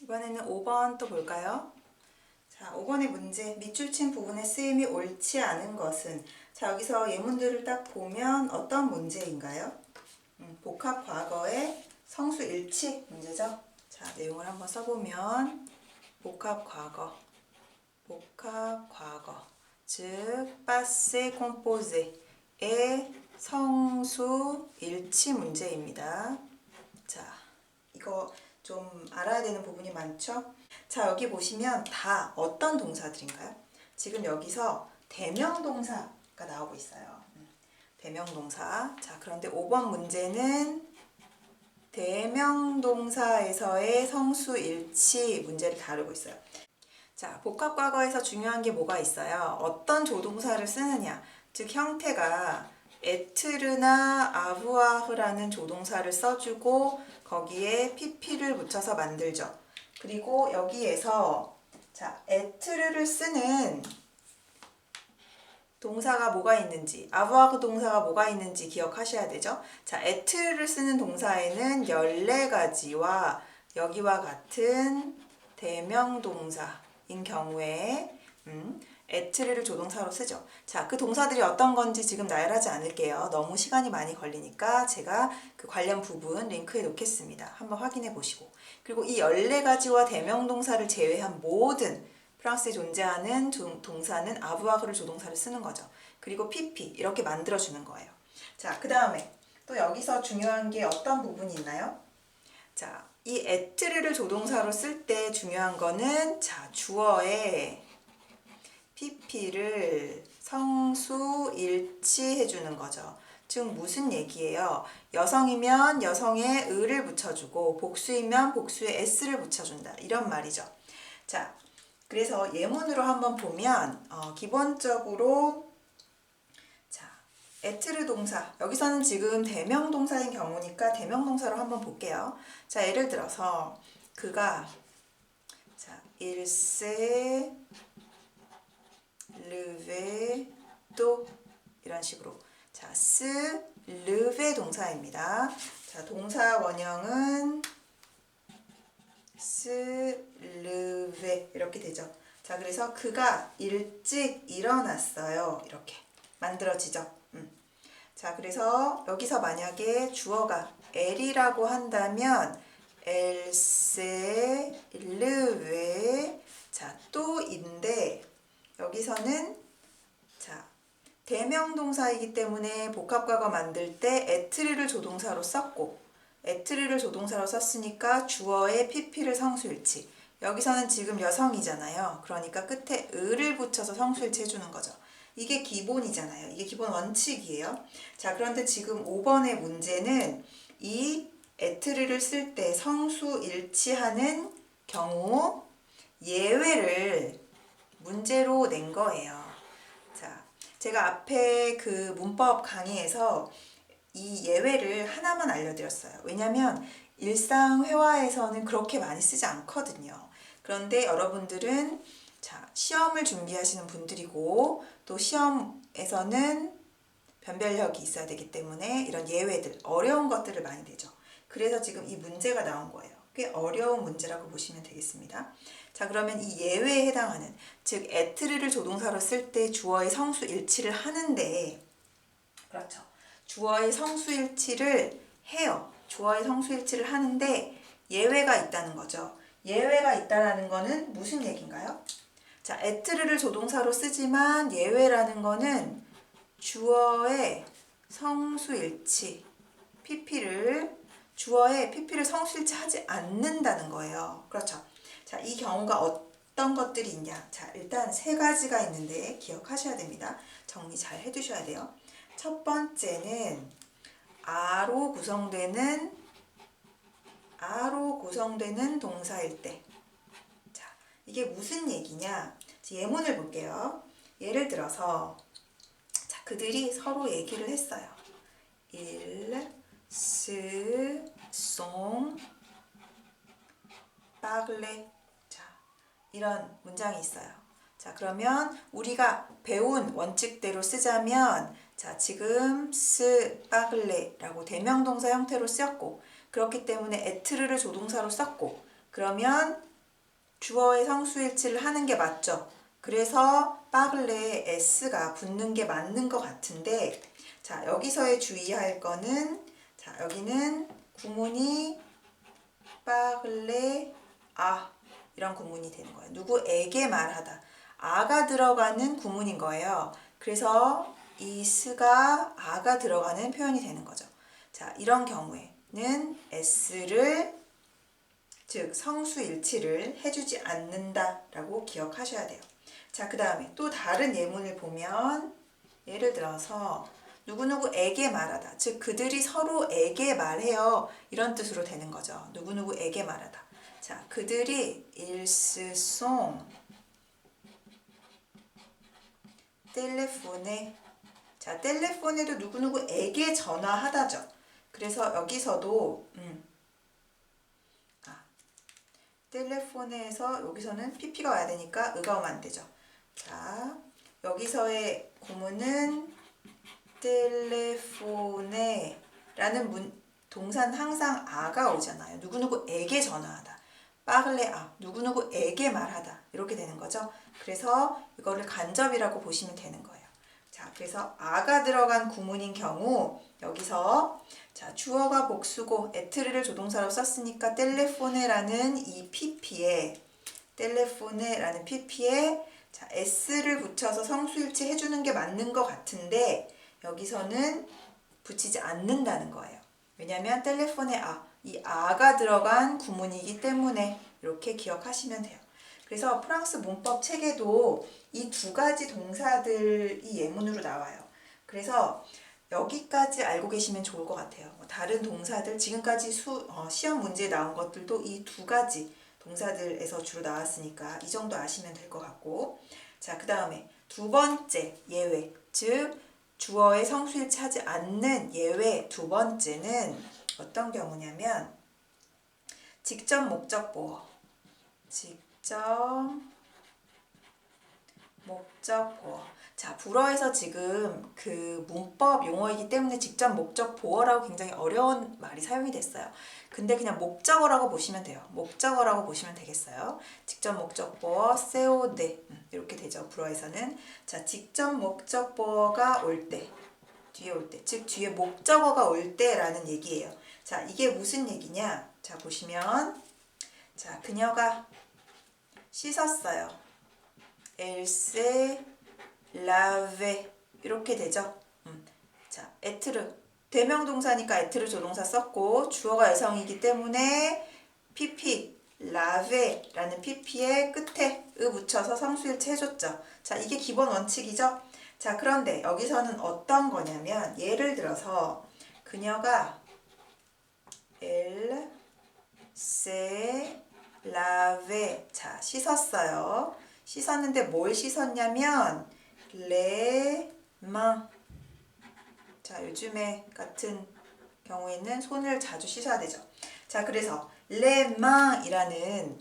이번에는 5번 또 볼까요? 자, 5번의 문제. 밑줄 친 부분의 쓰임이 옳지 않은 것은? 자, 여기서 예문들을 딱 보면 어떤 문제인가요? 복합 과거의 성수 일치 문제죠? 자, 내용을 한번 써보면 복합 과거, 즉 passé composé의 성수 일치 문제입니다. 자, 이거 좀 알아야 되는 부분이 많죠? 자, 여기 보시면 다 어떤 동사들인가요? 지금 여기서 대명동사가 나오고 있어요. 대명동사. 자, 그런데 5번 문제는 대명동사에서의 성수일치 문제를 다루고 있어요. 자, 복합과거에서 중요한 게 뭐가 있어요? 어떤 조동사를 쓰느냐. 즉, 형태가 에트르나 아부아흐라는 조동사를 써주고 거기에 pp를 붙여서 만들죠. 그리고 여기에서 자, 에트르를 쓰는 동사가 뭐가 있는지, 아부아흐 동사가 뭐가 있는지 기억하셔야 되죠. 자, 에트르를 쓰는 동사에는 14가지와 여기와 같은 대명동사인 경우에 에트르를 조동사로 쓰죠. 자, 그 동사들이 어떤 건지 지금 나열하지 않을게요. 너무 시간이 많이 걸리니까 제가 그 관련 부분 링크에 놓겠습니다. 한번 확인해 보시고. 그리고 이 14가지와 대명동사를 제외한 모든 프랑스에 존재하는 동사는 아부아흐를 조동사를 쓰는 거죠. 그리고 pp 이렇게 만들어주는 거예요. 자, 그 다음에 또 여기서 중요한 게 어떤 부분이 있나요? 자, 이 에트르를 조동사로 쓸 때 중요한 거는 자, 주어에 pp를 성수 일치해 주는 거죠. 즉 무슨 얘기예요? 여성이면 여성에 을을 붙여주고 복수이면 복수에 s를 붙여준다. 이런 말이죠. 자, 그래서 예문으로 한번 보면 기본적으로 자, 에트르 동사 여기서는 지금 대명동사인 경우니까 대명동사로 한번 볼게요. 자, 예를 들어서 그가 자, 일세 르베 또 이런 식으로 자, 스 르베 동사입니다. 자, 동사 원형은 스 르베 이렇게 되죠. 자, 그래서 그가 일찍 일어났어요. 이렇게 만들어지죠. 자, 그래서 여기서 만약에 주어가 엘이라고 한다면 엘세 르베 자, 또인데 여기서는 자, 대명동사이기 때문에 복합과거 만들 때 에트르를 조동사로 썼고 에트르를 조동사로 썼으니까 주어에 pp를 성수일치. 여기서는 지금 여성이잖아요. 그러니까 끝에 을을 붙여서 성수일치 해주는 거죠. 이게 기본이잖아요. 이게 기본 원칙이에요. 자, 그런데 지금 5번의 문제는 이 에트르를 쓸 때 성수일치하는 경우 예외를 문제로 낸 거예요. 자, 제가 앞에 그 문법 강의에서 이 예외를 하나만 알려드렸어요. 왜냐하면 일상 회화에서는 그렇게 많이 쓰지 않거든요. 그런데 여러분들은 자, 시험을 준비하시는 분들이고 또 시험에서는 변별력이 있어야 되기 때문에 이런 예외들, 어려운 것들을 많이 내죠. 그래서 지금 이 문제가 나온 거예요. 꽤 어려운 문제라고 보시면 되겠습니다. 자, 그러면 이 예외에 해당하는 즉 에트르를 조동사로 쓸 때 주어의 성수 일치를 하는데 그렇죠. 주어의 성수일치를 해요. 주어의 성수일치를 하는데 예외가 있다는 거죠. 예외가 있다는 거는 무슨 얘기인가요? 자, 에트르를 조동사로 쓰지만 예외라는 거는 주어의 성수일치, 주어의 pp를 성수일치 하지 않는다는 거예요. 그렇죠. 자, 이 경우가 어떤 것들이 있냐? 자, 일단 3가지가 있는데 기억하셔야 됩니다. 정리 잘 해두셔야 돼요. 첫 번째는 아로 구성되는 동사일 때. 자, 이게 무슨 얘기냐? 예문을 볼게요. 예를 들어서 자, 그들이 서로 얘기를 했어요. Ils se sont parlé. 자, 이런 문장이 있어요. 자, 그러면 우리가 배운 원칙대로 쓰자면 자, 지금 스 파글레라고 대명동사 형태로 쓰였고 그렇기 때문에 에트르를 조동사로 썼고 그러면 주어의 성수일치를 하는 게 맞죠. 그래서 parler에 s가 붙는 게 맞는 것 같은데, 자, 여기서의 주의할 거는, 자, 여기는 구문이 parler à 이런 구문이 되는 거예요. 누구에게 말하다. 아가 들어가는 구문인 거예요. 그래서 이 s가 아가 들어가는 표현이 되는 거죠. 자, 이런 경우에는 s를, 즉 성수일치를 해주지 않는다라고 기억하셔야 돼요. 자, 그 다음에 또 다른 예문을 보면, 예를 들어서 누구누구에게 말하다, 즉 그들이 서로에게 말해요, 이런 뜻으로 되는 거죠. 누구누구에게 말하다. 자, 그들이 ils se sont téléphoné. 자, 텔레폰에도 누구누구에게 전화하다죠. 그래서 여기서도 텔레폰에서 여기서는 pp가 와야 되니까 의가 오면 안 되죠. 자, 여기서의 구문은 텔레폰에 라는 동사는 항상 아가 오잖아요. 누구누구에게 전화하다. parler à, 누구누구에게 말하다. 이렇게 되는 거죠. 그래서 이거를 간접이라고 보시면 되는 거예요. 자, 그래서 아가 들어간 구문인 경우 여기서, 자, 주어가 복수고 에트르를 조동사로 썼으니까 텔레포네라는 이 pp에, 텔레포네라는 pp에 자, s를 붙여서 성수일치 해주는 게 맞는 것 같은데 여기서는 붙이지 않는다는 거예요. 왜냐하면 텔레폰에 이 아가 들어간 구문이기 때문에 이렇게 기억하시면 돼요. 그래서 프랑스 문법 책에도 이 두 가지 동사들이 예문으로 나와요. 그래서 여기까지 알고 계시면 좋을 것 같아요. 다른 동사들, 지금까지 시험 문제에 나온 것들도 이 두 가지 동사들에서 주로 나왔으니까 이 정도 아시면 될 것 같고, 자, 그 다음에 두 번째 예외, 즉 주어의 성수일치하지 않는 예외 두 번째는 어떤 경우냐면 직접 목적 보어, 직접 목적 보어. 자, 불어에서 지금 그 문법 용어이기 때문에 직접 목적 보어라고 굉장히 어려운 말이 사용이 됐어요. 근데 그냥 목적어라고 보시면 돼요. 목적어라고 보시면 되겠어요. 직접 목적 보어, 세오데 이렇게 되죠. 불어에서는. 자, 직접 목적 보어가 올 때, 뒤에 올 때, 즉 뒤에 목적어가 올 때라는 얘기예요. 자, 이게 무슨 얘기냐? 자, 보시면, 자, 그녀가 씻었어요. Elle s'est lavée 이렇게 되죠. 자, 에트르 대명동사니까 에트르 조동사 썼고 주어가 여성이기 때문에 pp lave라는 pp의 끝에 으 붙여서 성수일치 해줬죠. 자, 이게 기본 원칙이죠. 자, 그런데 여기서는 어떤 거냐면 예를 들어서 그녀가 elle s'est lavée, 자, 씻었어요. 씻었는데 뭘 씻었냐면 les mains. 자, 요즘에 같은 경우에는 손을 자주 씻어야 되죠. 자, 그래서 les mains 이라는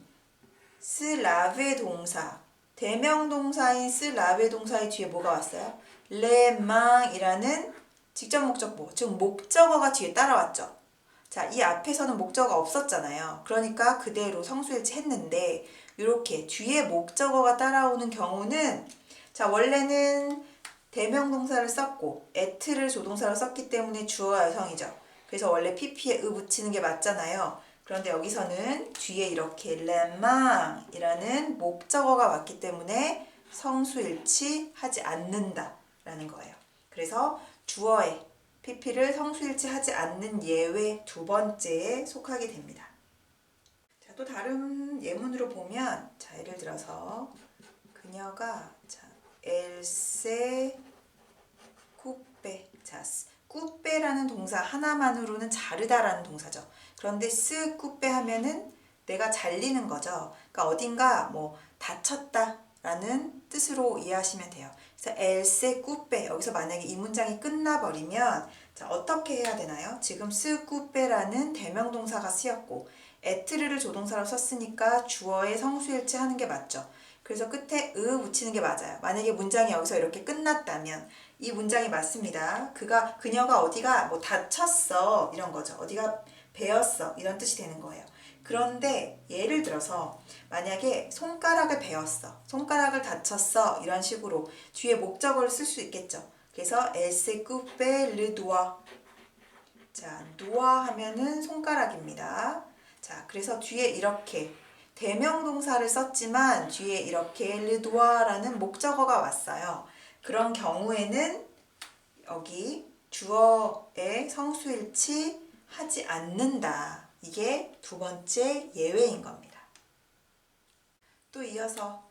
se laver 동사, 대명동사인 se laver 동사의 뒤에 뭐가 왔어요? les mains 이라는 직접 목적보, 즉 목적어가 뒤에 따라왔죠. 자, 이 앞에서는 목적어가 없었잖아요. 그러니까 그대로 성수일치 했는데 이렇게 뒤에 목적어가 따라오는 경우는, 자, 원래는 대명동사를 썼고 에트를 조동사로 썼기 때문에 주어가 여성이죠. 그래서 원래 pp에 으 붙이는 게 맞잖아요. 그런데 여기서는 뒤에 이렇게 레망이라는 목적어가 왔기 때문에 성수일치 하지 않는다라는 거예요. 그래서 주어에 pp를 성수일치 하지 않는 예외 두 번째에 속하게 됩니다. 자, 또 다른 예문으로 보면, 자, 예를 들어서 그녀가, 자, 엘세 쿠페. 자, 쿠페라는 동사 하나만으로는 자르다라는 동사죠. 그런데 스 쿠페 하면은 내가 잘리는 거죠. 그러니까 어딘가 뭐 다쳤다라는 뜻으로 이해하시면 돼요. 그래서 엘세 쿠페, 여기서 만약에 이 문장이 끝나버리면, 자, 어떻게 해야 되나요? 지금 스 쿠페라는 대명동사가 쓰였고 에트르를 조동사로 썼으니까 주어의 성수일치 하는 게 맞죠. 그래서 끝에 으 붙이는 게 맞아요. 만약에 문장이 여기서 이렇게 끝났다면 이 문장이 맞습니다. 그녀가 어디가 뭐 다쳤어 이런 거죠. 어디가 베었어 이런 뜻이 되는 거예요. 그런데 예를 들어서 만약에 손가락을 베었어, 손가락을 다쳤어 이런 식으로 뒤에 목적어를 쓸 수 있겠죠. 그래서 elle s'est coupé le doigt. 자, doigt 하면은 손가락입니다. 자, 그래서 뒤에 이렇게 대명동사를 썼지만 뒤에 이렇게 le doigt라는 목적어가 왔어요. 그런 경우에는 여기 주어의 성수일치 하지 않는다. 이게 두 번째 예외인 겁니다. 또 이어서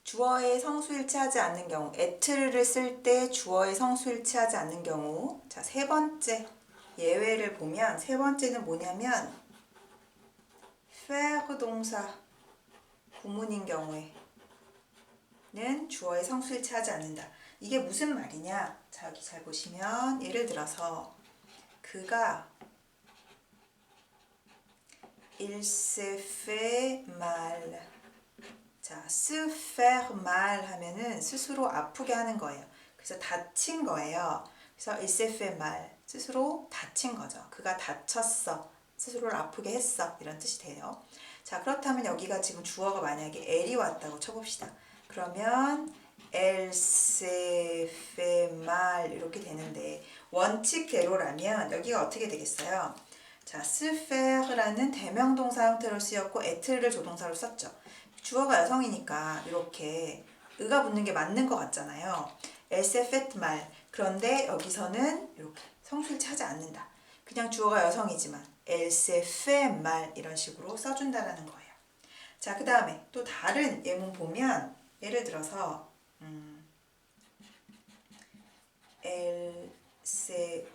주어의 성수일치하지 않는 경우, 에트르를 쓸 때 주어의 성수일치하지 않는 경우, 자, 세 번째 예외를 보면 세 번째는 뭐냐면 faire 동사 구문인 경우에는 주어의 성수일치하지 않는다. 이게 무슨 말이냐? 자, 여기 잘 보시면 예를 들어서 그가 il s'est fait mal. 자, se faire mal 하면은 스스로 아프게 하는 거예요. 그래서 다친 거예요. 그래서 il s'est fait mal. 스스로 다친 거죠. 그가 다쳤어. 스스로를 아프게 했어. 이런 뜻이 돼요. 자, 그렇다면 여기가 지금 주어가 만약에 elle이 왔다고 쳐봅시다. 그러면 elle s'est fait mal 이렇게 되는데 원칙대로라면 여기가 어떻게 되겠어요? 자, se faire라는 대명동사 형태로 쓰였고 에트를 조동사로 썼죠. 주어가 여성이니까 이렇게 의가 붙는 게 맞는 것 같잖아요. elle s'est fait mal. 그런데 여기서는 이렇게 성수일치 하지 않는다. 그냥 주어가 여성이지만 elle s'est fait mal 이런 식으로 써준다라는 거예요. 자, 그 다음에 또 다른 예문 보면 예를 들어서 elle s'est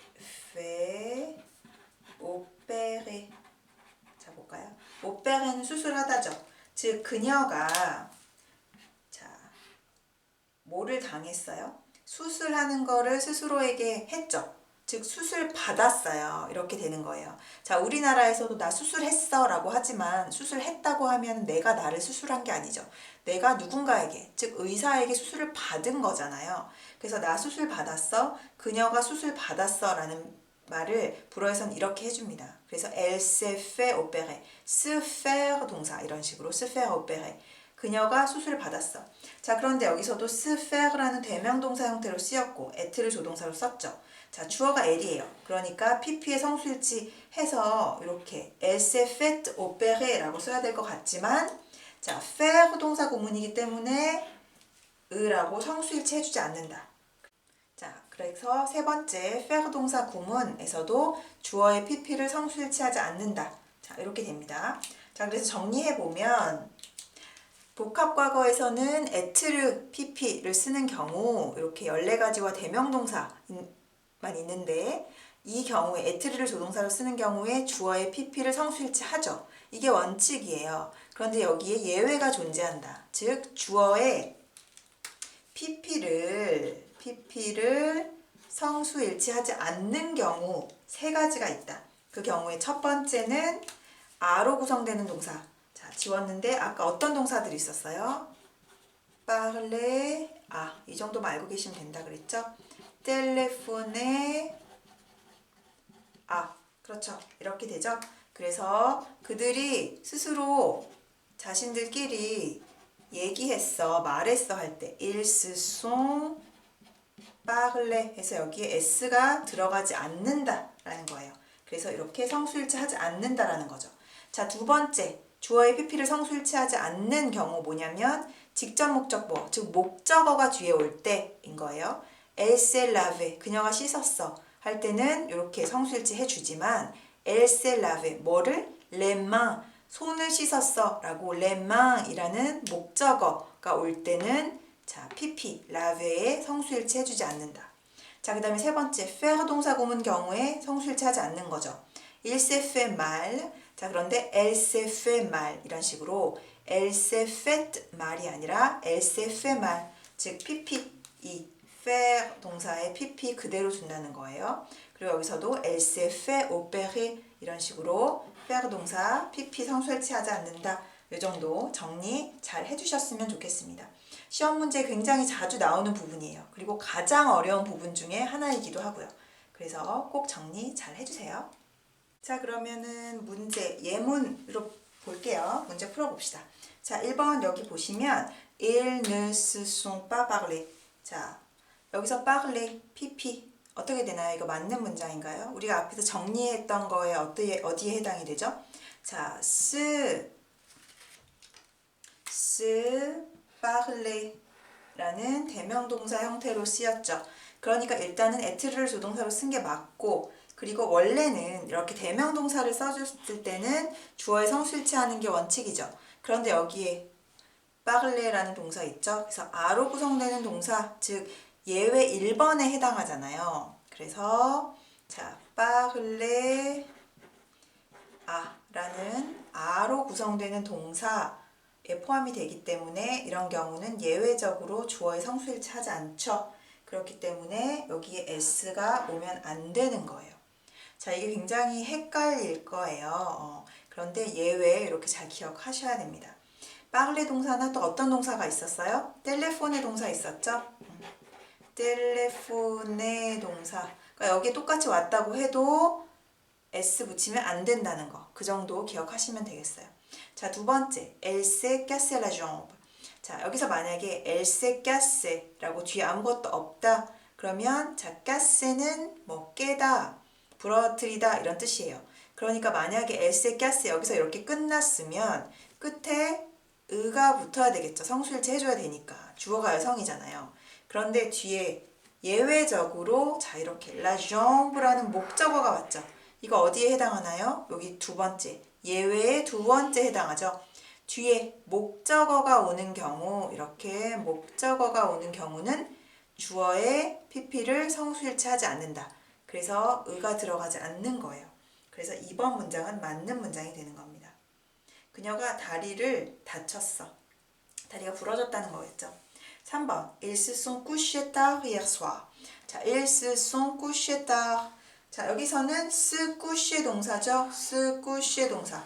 fait opérer. 자, 볼까요? opére는 수술하다죠. 즉 그녀가 자, 뭐를 당했어요? 수술하는 거를 스스로에게 했죠. 즉 수술 받았어요. 이렇게 되는 거예요. 자, 우리나라에서도 나 수술했어 라고 하지만 수술했다고 하면 내가 나를 수술한 게 아니죠. 내가 누군가에게, 즉 의사에게 수술을 받은 거잖아요. 그래서 나 수술 받았어, 그녀가 수술 받았어 라는 말을 불어에서는 이렇게 해줍니다. 그래서 elle s'est fait opérer, se faire 동사 이런 식으로 se faire opérer. 그녀가 수술을 받았어. 자, 그런데 여기서도 se faire라는 대명동사 형태로 쓰였고 에트를 조동사로 썼죠. 자, 주어가 elle이에요. 그러니까 pp의 성수일치 해서 이렇게 elle s'est fait opérer 라고 써야 될 것 같지만 자, faire 동사 구문이기 때문에 의라고 성수일치 해주지 않는다. 자, 그래서 세 번째 faire 동사 구문에서도 주어의 pp를 성수일치하지 않는다. 자, 이렇게 됩니다. 자, 그래서 정리해보면 복합과거에서는 에트르 pp를 쓰는 경우 이렇게 14가지와 대명동사만 있는데 이 경우에 에트르를 조동사로 쓰는 경우에 주어의 pp를 성수일치하죠. 이게 원칙이에요. 그런데 여기에 예외가 존재한다. 즉 주어의 pp를 성수일치하지 않는 경우 세 가지가 있다. 그 경우에 첫 번째는 아로 구성되는 동사. 자, 지웠는데 아까 어떤 동사들이 있었어요? parler, 이 정도만 알고 계시면 된다 그랬죠? téléphoner, 그렇죠. 이렇게 되죠? 그래서 그들이 스스로 자신들끼리 얘기했어, 말했어 할 때 ils se sont parlé 해서 여기에 s가 들어가지 않는다라는 거예요. 그래서 이렇게 성수일치하지 않는다라는 거죠. 자, 두 번째, 주어의 pp를 성수일치하지 않는 경우 뭐냐면 직접 목적보, 즉 목적어가 뒤에 올 때인 거예요. elle s'est lavée, 그녀가 씻었어 할 때는 이렇게 성수일치 해주지만 elle s'est lavée, 뭐를? les mains, 손을 씻었어 라고 les mains 이라는 목적어가 올 때는 자, pp, lavé에 성수일치 해주지 않는다. 자, 그 다음에 세 번째, faire 동사 구문 경우에 성수일치하지 않는 거죠. il s'est fait mal. 자, 그런데 elle s'est fait mal 이런 식으로 elle s'est fait mal이 아니라 elle s'est fait mal. 즉 pp, 이 faire 동사의 pp 그대로 준다는 거예요. 그리고 여기서도 elle s'est fait opérer 이런 식으로 faire 동사 pp 성수일치하지 않는다. 이 정도 정리 잘 해주셨으면 좋겠습니다. 시험 문제에 굉장히 자주 나오는 부분이에요. 그리고 가장 어려운 부분 중에 하나이기도 하고요. 그래서 꼭 정리 잘 해주세요. 자, 그러면은 문제 예문으로 볼게요. 문제 풀어봅시다. 자, 1번 여기 보시면 Ils ne se sont pas parlé. 자, 여기서 parler, pp 어떻게 되나요? 이거 맞는 문장인가요? 우리가 앞에서 정리했던 거에 어디에 해당이 되죠? 자, se parler 라는 대명동사 형태로 쓰였죠. 그러니까 일단은 에트르를 조동사로 쓴 게 맞고, 그리고 원래는 이렇게 대명동사를 써줬을 때는 주어에 성수일치하는 게 원칙이죠. 그런데 여기에 parler라는 동사 있죠. 그래서 아로 구성되는 동사, 즉 예외 1번에 해당하잖아요. 그래서 자, parler 라는 아로 구성되는 동사에 포함이 되기 때문에 이런 경우는 예외적으로 주어의 성수일치하지 않죠. 그렇기 때문에 여기에 s가 오면 안 되는 거예요. 자, 이게 굉장히 헷갈릴 거예요. 그런데 예외 이렇게 잘 기억하셔야 됩니다. parler 동사는 또 어떤 동사가 있었어요? 텔레폰의 동사 있었죠? 텔레폰의 동사. 그러니까 여기에 똑같이 왔다고 해도 s 붙이면 안 된다는 거. 그 정도 기억하시면 되겠어요. 자, 두 번째. Elle s'est cassé la jambe. 자, 여기서 만약에 elle s'est cassé 라고 뒤에 아무것도 없다. 그러면 자, cassé는 뭐 깨다, 부러뜨리다 이런 뜻이에요. 그러니까 만약에 elle s'est cassé 여기서 이렇게 끝났으면 끝에 의가 붙어야 되겠죠. 성수일치 해줘야 되니까. 주어가 여성이잖아요. 그런데 뒤에 예외적으로 자, 이렇게 la jambe라는 목적어가 왔죠. 이거 어디에 해당하나요? 여기 두 번째. 예외의 두 번째 해당하죠. 뒤에 목적어가 오는 경우, 이렇게 목적어가 오는 경우는 주어의 pp를 성수일치하지 않는다. 그래서 의가 들어가지 않는 거예요. 그래서 2번 문장은 맞는 문장이 되는 겁니다. 그녀가 다리를 다쳤어. 다리가 부러졌다는 거겠죠. 3번. Ils se sont couchés tard hier soir. 자, ils se sont couchés tard. 자, 여기서는 se coucher 동사죠. se coucher 동사.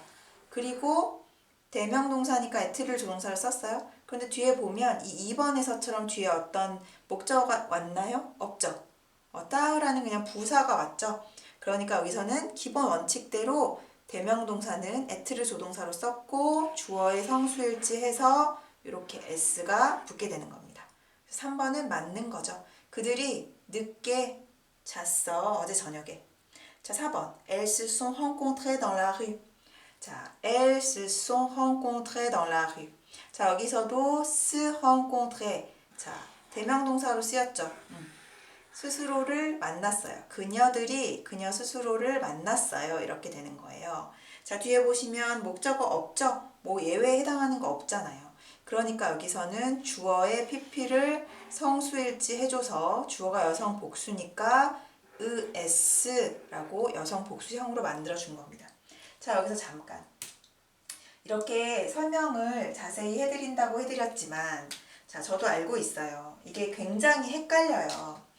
그리고 대명동사니까 에트를 조동사를 썼어요. 그런데 뒤에 보면 이 2번에서처럼 뒤에 어떤 목적어가 왔나요? 없죠. tard라는 그냥 부사가 왔죠. 그러니까 여기서는 기본 원칙대로 대명동사는 에트를 조동사로 썼고 주어의 성수일치해서 이렇게 s가 붙게 되는 겁니다. 3번은 맞는 거죠. 그들이 늦게 잤어. 어제 저녁에. 자, 4번. Elles se sont rencontrées dans la rue. 자, elles se sont rencontrées dans la rue. 자, 여기서도 se rencontrer. 자, 대명동사로 쓰였죠. 스스로를 만났어요. 그녀들이 그녀 스스로를 만났어요. 이렇게 되는 거예요. 자, 뒤에 보시면 목적어 없죠? 뭐 예외에 해당하는 거 없잖아요. 그러니까 여기서는 주어의 pp를 성수일치 해줘서 주어가 여성 복수니까 s라고 여성 복수형으로 만들어준 겁니다. 자, 여기서 잠깐 이렇게 설명을 자세히 해드린다고 해드렸지만 자, 저도 알고 있어요. 이게 굉장히 헷갈려요.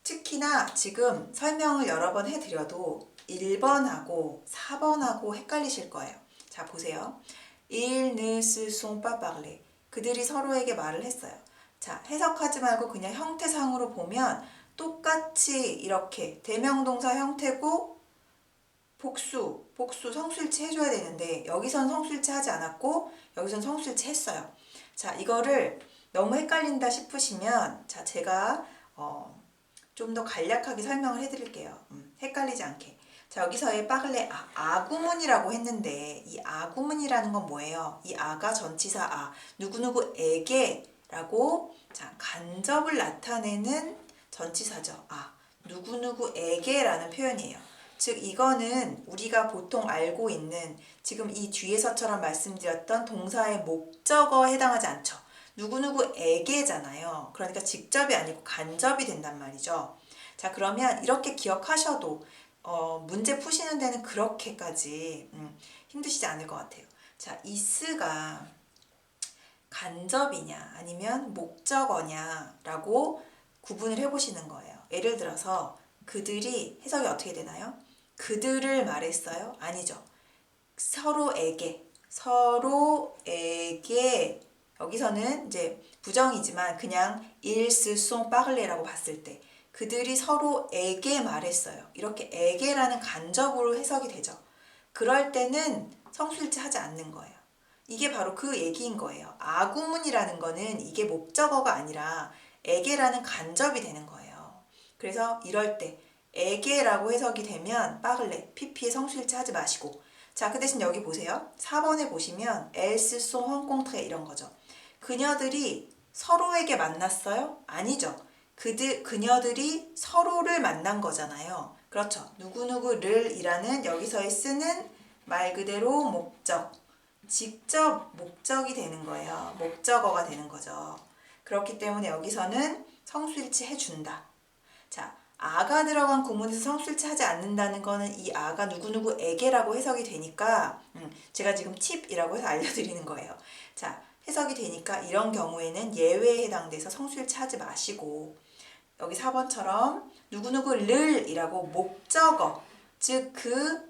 특히나 지금 설명을 여러 번 해드려도 1번하고 4번하고 헷갈리실 거예요. 자, 보세요. Ils ne se sont pas parlé. 그들이 서로에게 말을 했어요. 자, 해석하지 말고 그냥 형태상으로 보면 똑같이 이렇게 대명동사 형태고 복수 성수일치 해줘야 되는데 여기선 성수일치 하지 않았고 여기선 성수일치 했어요. 자, 이거를 너무 헷갈린다 싶으시면 자, 제가 좀 더 간략하게 설명을 해드릴게요. 헷갈리지 않게. 자, 여기서의 빠글레 아구문이라고 했는데 이 아구문이라는 건 뭐예요? 이 아가 전치사 누구누구에게라고 자, 간접을 나타내는 전치사죠. 누구누구에게라는 표현이에요. 즉 이거는 우리가 보통 알고 있는 지금 이 뒤에서처럼 말씀드렸던 동사의 목적어에 해당하지 않죠. 누구누구에게잖아요. 그러니까 직접이 아니고 간접이 된단 말이죠. 자, 그러면 이렇게 기억하셔도 문제 푸시는 데는 그렇게까지 힘드시지 않을 것 같아요. 자, is가 간접이냐 아니면 목적어냐라고 구분을 해보시는 거예요. 예를 들어서 그들이 해석이 어떻게 되나요? 그들을 말했어요? 아니죠. 서로에게 여기서는 이제 부정이지만 그냥 ils se sont parlé라고 봤을 때 그들이 서로에게 말했어요. 이렇게 에게라는 간접으로 해석이 되죠. 그럴 때는 성수일치 하지 않는 거예요. 이게 바로 그 얘기인 거예요. 아구문이라는 거는 이게 목적어가 아니라 에게라는 간접이 되는 거예요. 그래서 이럴 때 에게라고 해석이 되면 빠글레, PP에 성수일치 하지 마시고. 자, 그 대신 여기 보세요. 4번에 보시면 elles sont rencontrées 이런 거죠. 그녀들이 서로에게 만났어요? 아니죠. 그녀들이 서로를 만난 거잖아요. 그렇죠. 누구누구를 이라는 여기서의 쓰는 말 그대로 목적, 직접 목적이 되는 거예요. 목적어가 되는 거죠. 그렇기 때문에 여기서는 성수일치 해준다. 자, 아가 들어간 구문에서 성수일치 하지 않는다는 거는 이 아가 누구누구에게라고 해석이 되니까 제가 지금 팁이라고 해서 알려드리는 거예요. 자, 해석이 되니까 이런 경우에는 예외에 해당돼서 성수일치 하지 마시고 여기 4번처럼 누구누구를 이라고 목적어, 즉 그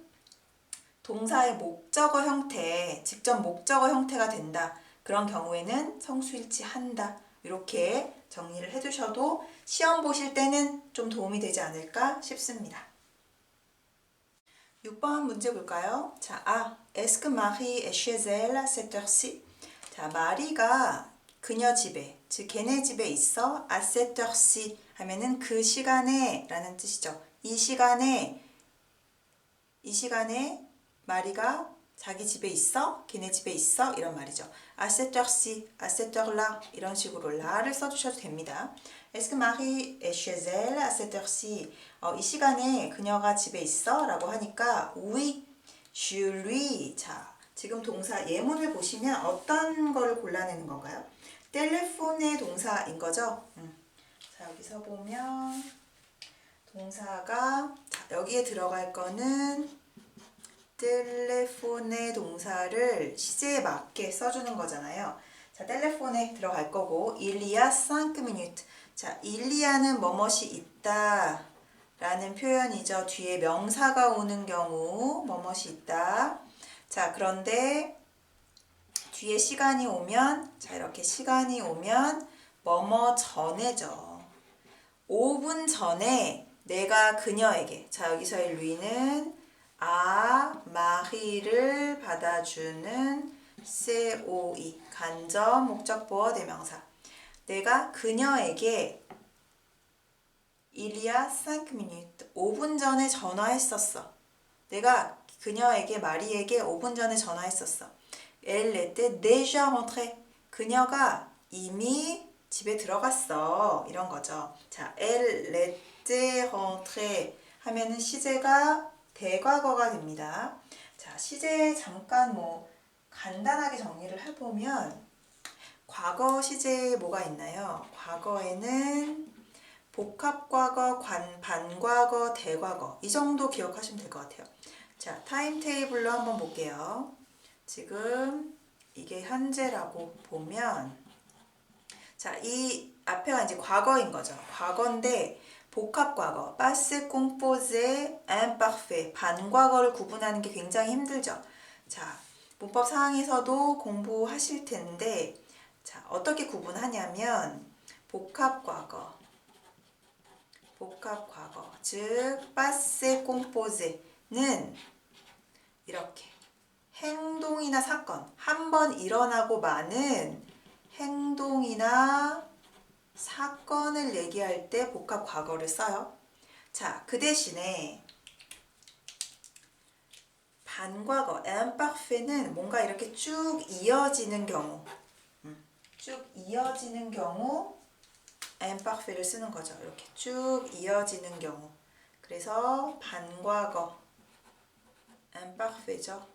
동사의 목적어 형태, 직접 목적어 형태가 된다. 그런 경우에는 성수일치 한다. 이렇게 정리를 해두셔도 시험 보실 때는 좀 도움이 되지 않을까 싶습니다. 6번 문제 볼까요? 자, est-ce que Marie est chez elle à cette heure-ci? 자, 마리가 그녀 집에, 즉 걔네 집에 있어. à cette heure-ci 하면은 그 시간에 라는 뜻이죠. 이 시간에 마리가 자기 집에 있어? 걔네 집에 있어? 이런 말이죠. à cette heure-ci, à cette heure-là 이런 식으로 라를 써주셔도 됩니다. Est-ce que Marie est chez elle à cette heure-ci? 이 시간에 그녀가 집에 있어? 라고 하니까 oui, je lui. 자, 지금 동사 예문을 보시면 어떤 거를 골라내는 건가요? 텔레폰의 동사인 거죠? 자, 여기서 보면 동사가 여기에 들어갈 거는 텔레폰의 동사를 시제에 맞게 써주는 거잖아요. 자, 텔레폰에 들어갈 거고 il y a 5 minutes. 자, 일리아는 뭐뭇이 있다 라는 표현이죠. 뒤에 명사가 오는 경우 뭐뭇이 있다. 자, 그런데 뒤에 시간이 오면 자, 이렇게 시간이 오면 뭐뭐 전에죠. 5분 전에 내가 그녀에게 자, 여기서의 루이는 마리를 받아주는 COE 간접 목적보어 대명사. 내가 그녀에게 il y a 5 minutes 5분 전에 전화했었어. 내가 그녀에게 마리에게 5분 전에 전화했었어. Elle était déjà rentrée. 그녀가 이미 집에 들어갔어. 이런 거죠. 자, elle était rentrée 하면은 시제가 대과거가 됩니다. 자, 시제 잠깐 간단하게 정리를 해보면 과거 시제에 뭐가 있나요? 과거에는 복합과거, 반과거, 대과거 이 정도 기억하시면 될 것 같아요. 자, 타임테이블로 한번 볼게요. 지금 이게 현재라고 보면 자, 이 앞에가 이제 과거인 거죠. 과거인데 복합과거, passé composé imparfait, 반과거를 구분하는 게 굉장히 힘들죠. 자, 문법 상황에서도 공부하실 텐데 자, 어떻게 구분하냐면 복합과거, 즉 passé composé는 이렇게 행동이나 사건, 한 번 일어나고 마는 행동이나 사건을 얘기할 때 복합 과거를 써요. 자, 그 대신에 반과거, imparfait는 뭔가 이렇게 쭉 이어지는 경우, imparfait를 쓰는 거죠. 이렇게 쭉 이어지는 경우. 그래서 반과거, imparfait죠.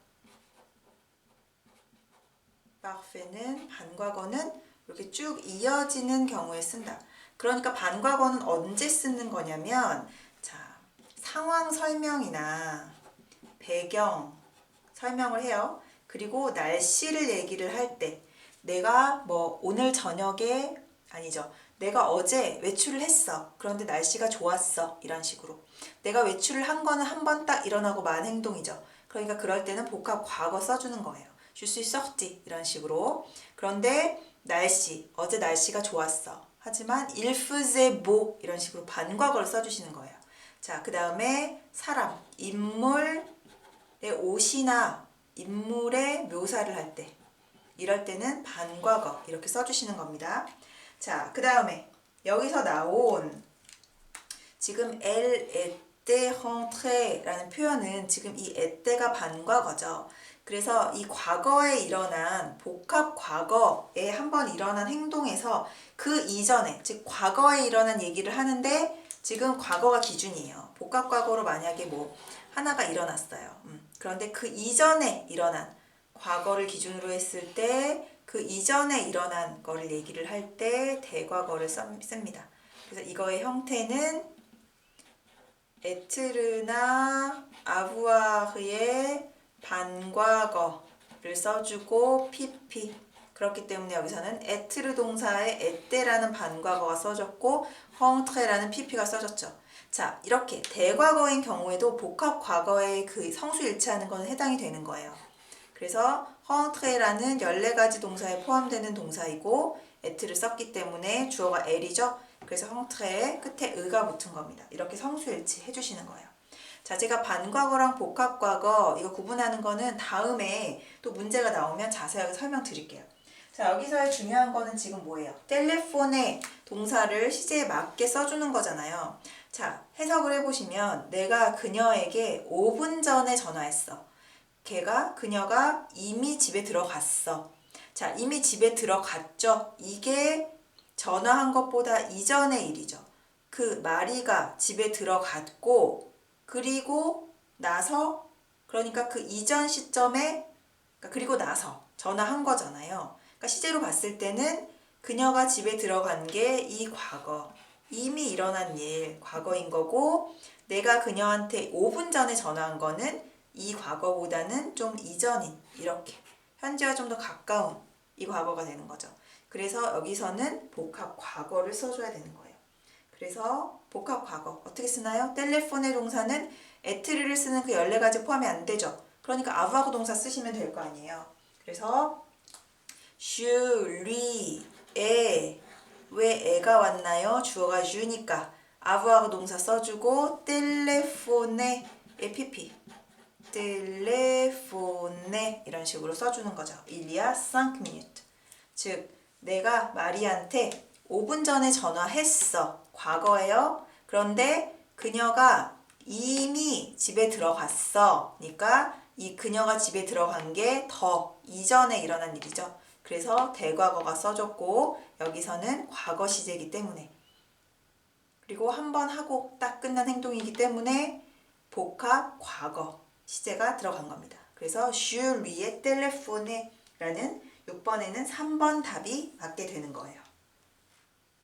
parfait는 반과거는 이렇게 쭉 이어지는 경우에 쓴다. 그러니까 반과거는 언제 쓰는 거냐면 자, 상황 설명이나 배경 설명을 해요. 그리고 날씨를 얘기를 할 때 내가 오늘 저녁에 아니죠. 내가 어제 외출을 했어. 그런데 날씨가 좋았어. 이런 식으로. 내가 외출을 한 거는 한 번 딱 일어나고 만 행동이죠. 그러니까 그럴 때는 복합 과거 써주는 거예요. Je suis sorti 이런 식으로. 그런데 날씨, 어제 날씨가 좋았어. 하지만 il faisait beau 이런 식으로 반과거를 써주시는 거예요. 자, 그 다음에 사람, 인물의 옷이나 인물의 묘사를 할 때, 이럴 때는 반과거 이렇게 써주시는 겁니다. 자, 그 다음에 여기서 나온 지금 elle était rentré라는 표현은 지금 이 ette가 반과거죠. 그래서 이 과거에 일어난 복합 과거에 한번 일어난 행동에서 그 이전에, 즉 과거에 일어난 얘기를 하는데 지금 과거가 기준이에요. 복합 과거로 만약에 뭐 하나가 일어났어요. 그런데 그 이전에 일어난 과거를 기준으로 했을 때 그 이전에 일어난 거를 얘기를 할 때 대과거를 씁니다. 그래서 이거의 형태는 에트르나 아부아르의 반과거를 써주고 PP. 그렇기 때문에 여기서는 에트르 동사에 에떼라는 반과거가 써졌고 헝트레라는 PP가 써졌죠. 자, 이렇게 대과거인 경우에도 복합 과거에 그 성수 일치하는 것은 해당이 되는 거예요. 그래서 헝트레라는 14가지 동사에 포함되는 동사이고 에트를 썼기 때문에 주어가 엘이죠. 그래서 헝트레에 끝에 의가 붙은 겁니다. 이렇게 성수일치 해주시는 거예요. 자, 제가 반과거랑 복합과거 이거 구분하는 거는 다음에 또 문제가 나오면 자세하게 설명드릴게요. 자, 여기서의 중요한 거는 지금 뭐예요? 텔레폰에 동사를 시제에 맞게 써주는 거잖아요. 자, 해석을 해보시면 내가 그녀에게 5분 전에 전화했어. 그녀가 이미 집에 들어갔어. 자, 이미 집에 들어갔죠. 이게 전화한 것보다 이전의 일이죠. 그 마리가 집에 들어갔고 그리고 나서, 그러니까 그 이전 시점에, 그리고 나서 전화한 거잖아요. 그러니까 시제로 봤을 때는 그녀가 집에 들어간 게 이 과거, 이미 일어난 일, 과거인 거고, 내가 그녀한테 5분 전에 전화한 거는 이 과거보다는 좀 이전인, 이렇게 현재와 좀 더 가까운 이 과거가 되는 거죠. 그래서 여기서는 복합 과거를 써줘야 되는 거예요. 그래서 복합 과거 어떻게 쓰나요? 텔레폰의 동사는 에트르를 쓰는 그 14가지 포함이 안 되죠. 그러니까 아부하고 동사 쓰시면 될 거 아니에요. 그래서 je, lui, 에, 왜 애가 왔나요? 주어가 주니까 아부하고 동사 써주고 텔레폰에 PP 텔레폰에 이런 식으로 써주는 거죠. Il y a 5 minutes. 즉 내가 마리한테 5분 전에 전화했어. 과거예요. 그런데 그녀가 이미 집에 들어갔어. 그러니까 이 그녀가 집에 들어간 게 더 이전에 일어난 일이죠. 그래서 대과거가 써졌고 여기서는 과거 시제이기 때문에, 그리고 한 번 하고 딱 끝난 행동이기 때문에 복합 과거 시제가 들어간 겁니다. 그래서 je lui ai téléphoné 라는 6번에는 3번 답이 맞게 되는 거예요.